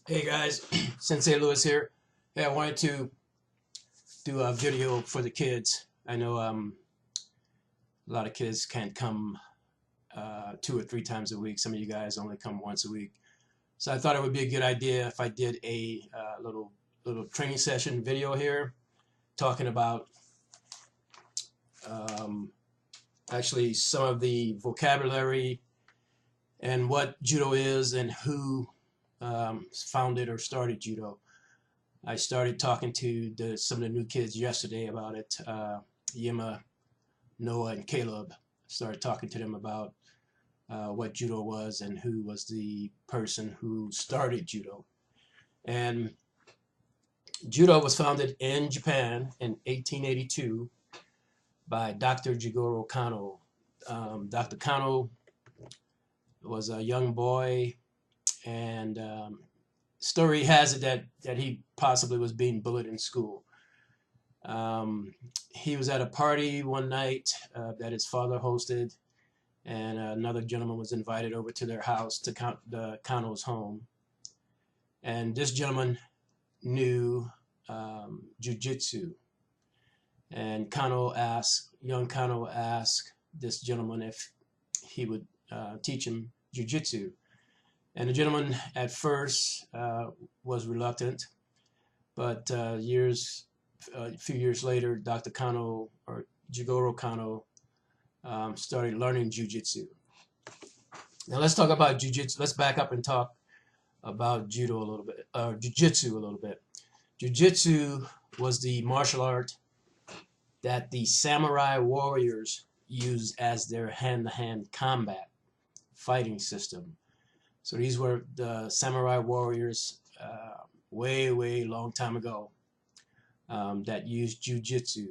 Hey guys, Sensei Lewis here. Hey, I wanted to do a video for the kids. I know a lot of kids can't come 2 or 3 times a week. Some of you guys only come once a week. So I thought it would be a good idea if I did a little training session video here, talking about um, actually some of the vocabulary and what judo is and who founded or started judo. I started talking to some of the new kids yesterday about it. Yima, Noah, and Caleb. Started talking to them about what judo was and who was the person who started judo. And judo was founded in Japan in 1882 by Dr. Jigoro Kano. Dr. Kano was a young boy, and story has it that he possibly was being bullied in school. He was at a party one night that his father hosted, and another gentleman was invited over to their house, to the Kano's home. And this gentleman knew jujitsu. And young Kano asked this gentleman if he would teach him jujitsu. And the gentleman at first was reluctant, but a few years later, Dr. Kano, or Jigoro Kano, started learning jujitsu. Now let's talk about jujitsu. Let's back up and talk about judo a little bit, or jujitsu a little bit. Jujitsu was the martial art that the samurai warriors used as their hand-to-hand combat fighting system. So these were the samurai warriors way, way long time ago that used jujitsu.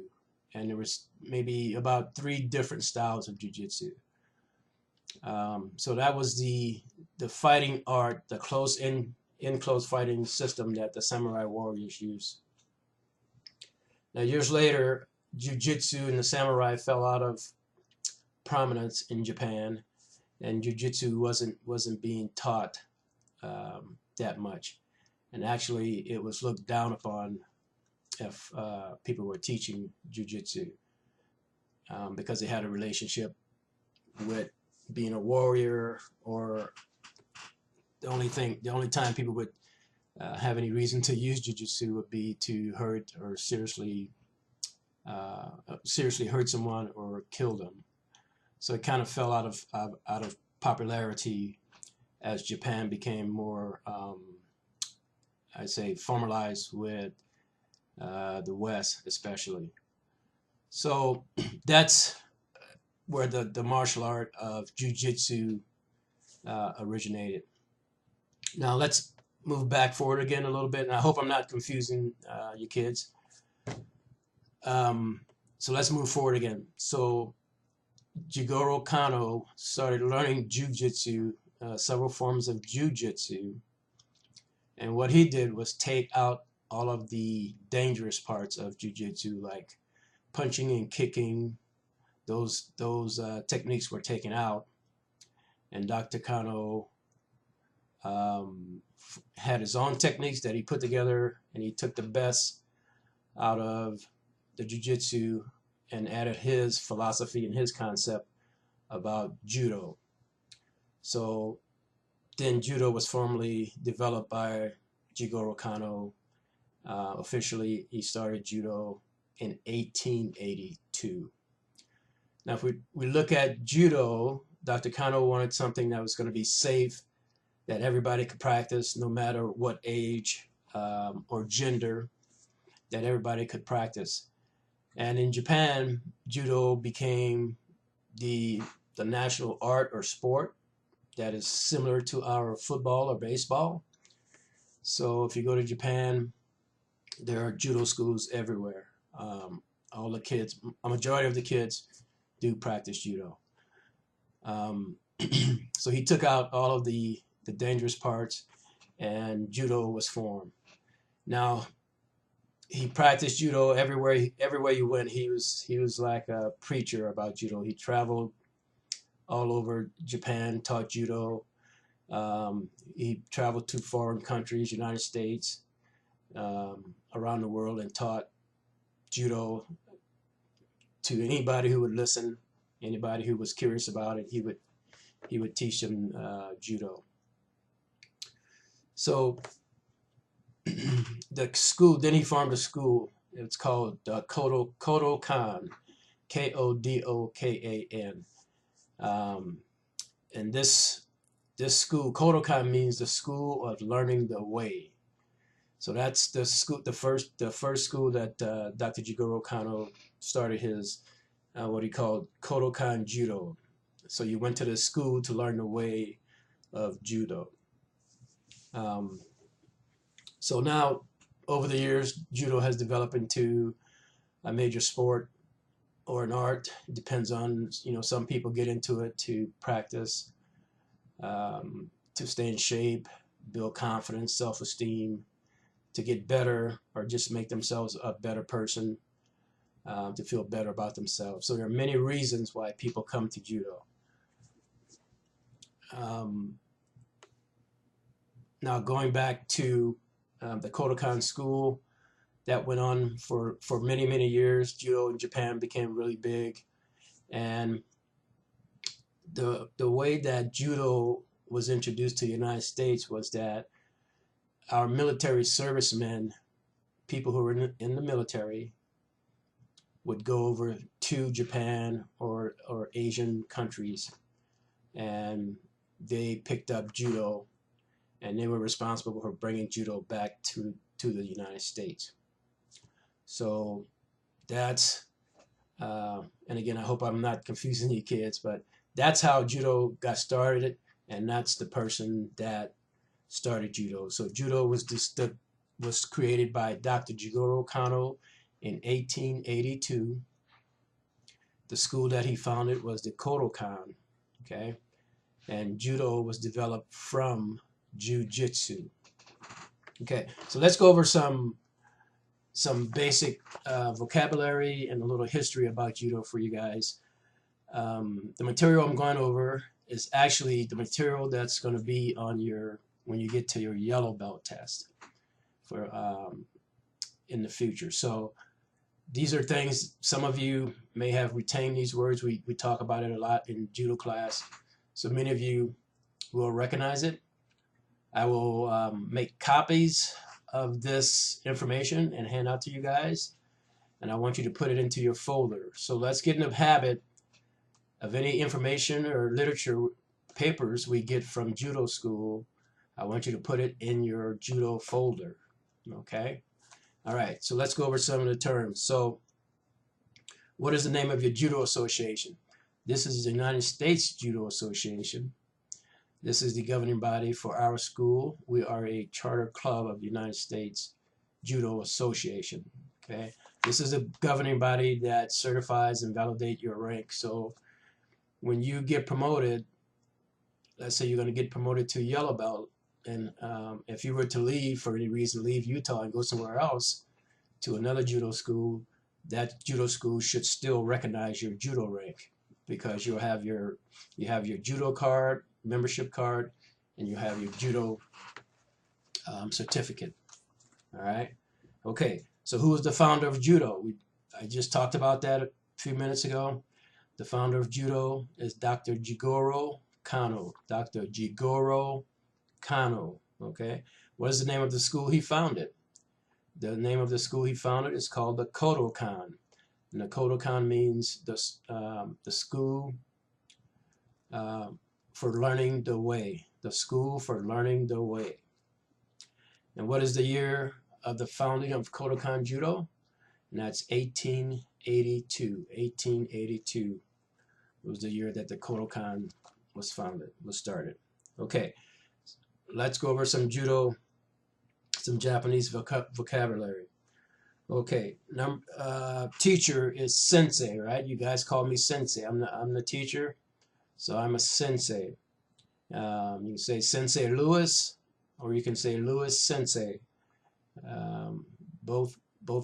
And there was maybe about 3 different styles of jujitsu. So that was the fighting art, the close fighting system that the samurai warriors used. Now years later, jujitsu and the samurai fell out of prominence in Japan, and jujitsu wasn't being taught that much. And actually, it was looked down upon if people were teaching jujitsu because they had a relationship with being a warrior, or the only time people would have any reason to use jujitsu would be to hurt or seriously hurt someone or kill them. So it kind of fell out of popularity as Japan became more, I'd say, formalized with the West, especially. So that's where the martial art of jiu-jitsu originated. Now let's move back forward again a little bit, and I hope I'm not confusing you kids. So let's move forward again. So Jigoro Kano started learning jiu-jitsu, several forms of jiu-jitsu, and what he did was take out all of the dangerous parts of jiu-jitsu, like punching and kicking. Those techniques were taken out, and Dr. Kano had his own techniques that he put together, and he took the best out of the jiu-jitsu and added his philosophy and his concept about judo. So then judo was formally developed by Jigoro Kano. Officially, he started judo in 1882. Now, if we look at judo, Dr. Kano wanted something that was going to be safe, that everybody could practice no matter what age or gender, that everybody could practice. And in Japan, judo became the national art or sport that is similar to our football or baseball. So if you go to Japan, there are judo schools everywhere. All the kids, a majority of the kids do practice judo. So he took out all of the dangerous parts, and judo was formed. Now, he practiced judo everywhere you went. He was like a preacher about judo. He traveled all over Japan, taught judo, He traveled to foreign countries, United States, around the world, and taught judo to anybody who would listen, anybody who was curious about it. He would teach them judo. So the school, then he formed a school. It's called Kodokan, Kodokan. And this school, Kodokan, means the school of learning the way. So that's the school, the first school that Dr. Jigoro Kano started his what he called Kodokan Judo. So you went to the school to learn the way of judo. So now, over the years, judo has developed into a major sport or an art. It depends on, some people get into it to practice, to stay in shape, build confidence, self-esteem, to get better, or just make themselves a better person, to feel better about themselves. So there are many reasons why people come to judo. Now, going back to the Kodokan school, that went on for many, many years. Judo in Japan became really big. And the way that judo was introduced to the United States was that our military servicemen, people who were in the military, would go over to Japan or Asian countries, and they picked up judo, and they were responsible for bringing judo back to the United States. So that's, and again, I hope I'm not confusing you kids, but that's how judo got started, and that's the person that started judo. So judo was created by Dr. Jigoro Kano in 1882. The school that he founded was the Kodokan, okay? And judo was developed from jiu-jitsu. Okay, so let's go over some basic vocabulary and a little history about judo for you guys. The material I'm going over is actually the material that's going to be on when you get to your yellow belt test for in the future. So these are things, some of you may have retained these words. We talk about it a lot in judo class, so many of you will recognize it. I will make copies of this information and hand out to you guys, and I want you to put it into your folder. So let's get in the habit of any information or literature papers we get from judo school. I want you to put it in your judo folder, okay? All right, so let's go over some of the terms. So what is the name of your judo association? This is the United States Judo Association. This is the governing body for our school. We are a charter club of the United States Judo Association, okay? This is a governing body that certifies and validates your rank. So when you get promoted, let's say you're going to get promoted to yellow belt, and if you were to leave for any reason, leave Utah and go somewhere else to another judo school, that judo school should still recognize your judo rank, because you have your judo card, membership card, and you have your judo certificate. All right. Okay. So who is the founder of judo? I just talked about that a few minutes ago. The founder of judo is Dr. Jigoro Kano. Dr. Jigoro Kano. Okay. What is the name of the school he founded? The name of the school he founded is called the Kodokan. And the Kodokan means the school for learning the way. The school for learning the way. And what is the year of the founding of Kodokan Judo? And that's 1882. 1882 was the year that the Kodokan was started. Okay, let's go over some Japanese vocabulary. Okay, teacher is sensei, right? You guys call me sensei. I'm the teacher, so I'm a sensei. You can say Sensei Lewis, or you can say Lewis Sensei. Both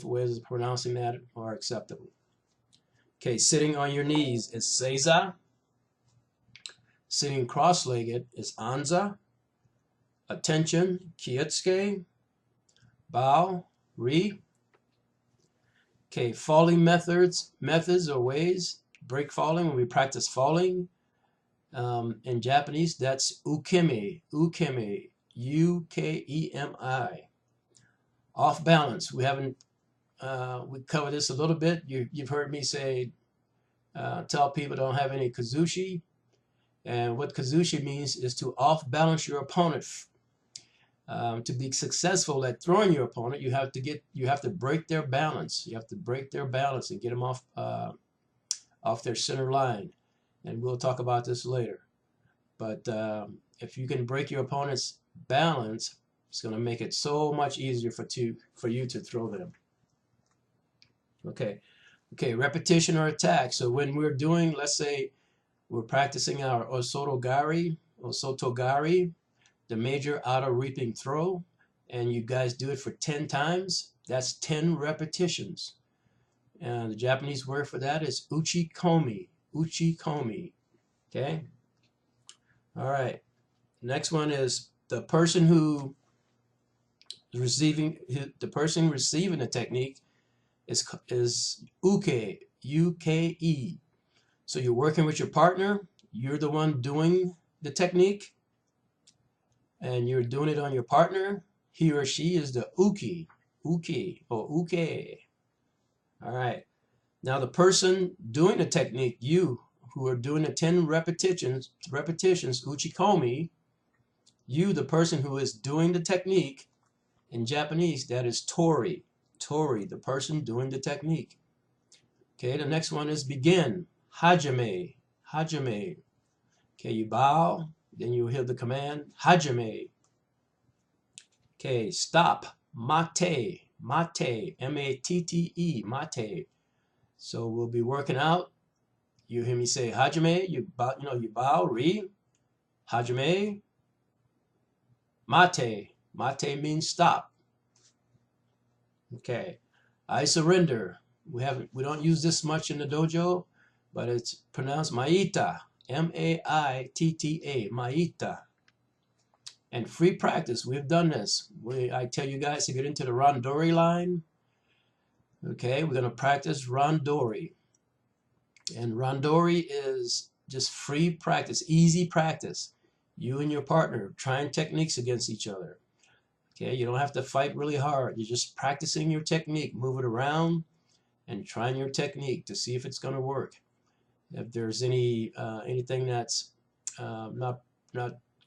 ways of pronouncing that are acceptable. Okay, sitting on your knees is seiza. Sitting cross-legged is anza. attention, kietsuke, bow, ri. Okay, falling methods or ways, break falling, when we practice falling. In Japanese, that's ukemi, ukemi. Off balance, we haven't, we covered this a little bit. You've heard me say, tell people don't have any kazushi. And what kazushi means is to off balance your opponent. To be successful at throwing your opponent, you have to break their balance. You have to break their balance and get them off their center line. And we'll talk about this later. But if you can break your opponent's balance, it's going to make it so much easier for you to throw them. Okay, repetition or attack. So when we're doing, let's say we're practicing our osotogari, the major outer reaping throw, and you guys do it for 10 times, that's 10 repetitions. And the Japanese word for that is uchikomi, okay? All right, next one is the person receiving the technique is uke, U-K-E. So you're working with your partner, you're the one doing the technique, and you're doing it on your partner. He or she is the uke. All right. Now the person doing the technique, you who are doing the 10 repetitions, uchikomi, you, the person who is doing the technique, in Japanese, that is tori, the person doing the technique. Okay, the next one is begin, hajime. Okay, you bow, then you hear the command, hajime. Okay, stop, mate, M-A-T-T-E, mate. So we'll be working out. You hear me say hajime, you bow, ri, hajime, mate. Mate means stop. Okay, I surrender. We don't use this much in the dojo, but it's pronounced maita, M-A-I-T-T-A, maita. And free practice, we've done this. I tell you guys to get into the randori line. Okay, we're going to practice randori. And randori is just free practice, easy practice. You and your partner trying techniques against each other. Okay, you don't have to fight really hard. You're just practicing your technique, move it around and trying your technique to see if it's going to work. If there's anything that's not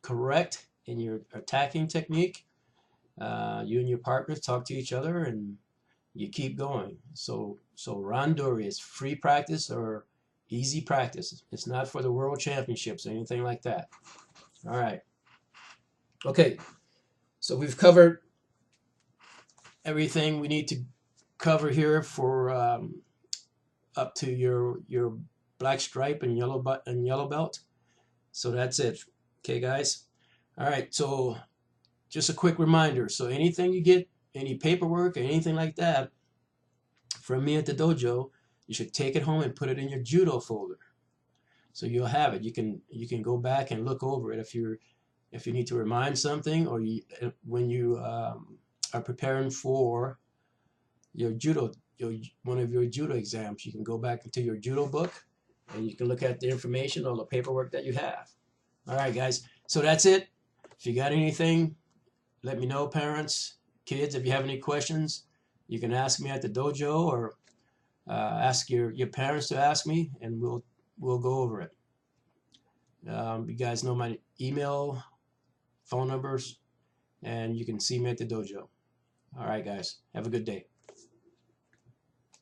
correct in your attacking technique, you and your partners talk to each other and you keep going. So randori is free practice or easy practice. It's not for the world championships or anything like that. All right. Okay. So we've covered everything we need to cover here for up to your black stripe and yellow belt. So that's it. Okay, guys. All right. So just a quick reminder. So anything you get, any paperwork or anything like that from me at the dojo, you should take it home and put it in your judo folder. So you'll have it. You can go back and look over it if you need to remind something, or when you are preparing for your judo, one of your judo exams, you can go back into your judo book and you can look at the information on the paperwork that you have. All right, guys. So that's it. If you got anything, let me know, parents, kids. If you have any questions, you can ask me at the dojo, or ask your parents to ask me, and we'll go over it. You guys know my email, phone numbers, and you can see me at the dojo. All right, guys. Have a good day.